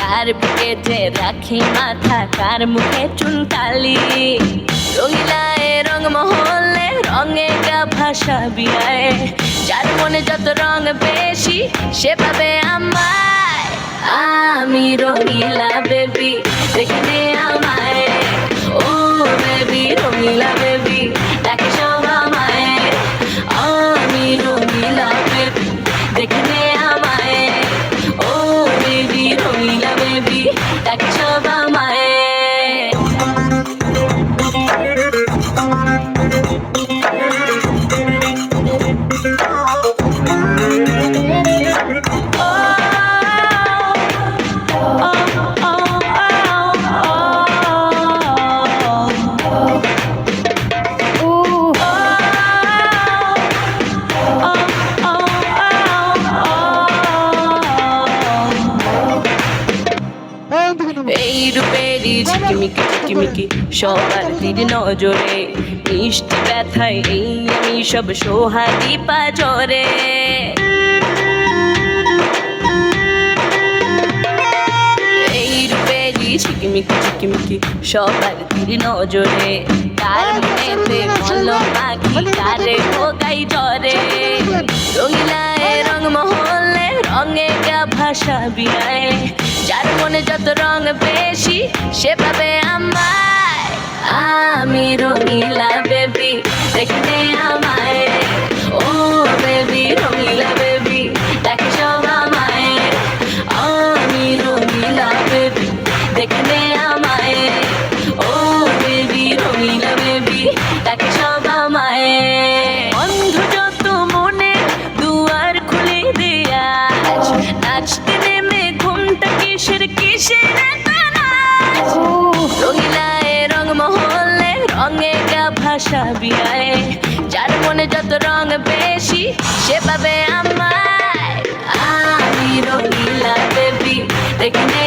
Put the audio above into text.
কার বুকেতে রাখি মাথা, কার মুখে চুনকালি। রঙিলায় রং মহলে রঙে গা ভাষা বিয়ায়, যার মনে যত রং বেশি সে পাবে আমায়। আমি রঙিলা বেবি, দেখে নে আমায়। ও বেবি রঙিলা বেবি, ডাকে সব আমায়। আমি রঙিলা বেবি, দেখে নে আমায়। ও বেবি রঙিলা বেবি, ডাকে সব আমায়। এই রূপেরই ঝিকিমিকি ঝিকিমিকি সবার তীর নজরে, মিষ্টি ব্যথায় এই আমি সব সোহাগী পাজরে। এই রূপেরই ঝিকিমিকি ঝিকিমিকি সবার তীর নজরে, তার মনেতে কলম আঁকি তারে ভোগাই জ্বরে। রঙিলায় রং মহলে রঙে গা ভাষা বিয়ায়, যার মনে যত রং বেশি সে পাবে আমায়। আমি রঙিলা বেবি, দেখে নে আমায়। ও বেবি রঙিলা বেবি, ডাকে সব আমায়। আমি রঙিলা বেবি, দেখে নে আমায়। ও বেবি রঙিলা বেবি, ডাকে সব আমায়। বন্ধু যত মনে দুয়ার খুলে দেয়া, নাচতে নেমে ঘুমটা কিসের কিসের নাচ। রঙিলায় রং মহলে রঙে গা ভাষা বিয়ায়, যার মনে যত রং বেশি সে পাবে আমায়। আমি রঙিলা বেবি, দেখে নে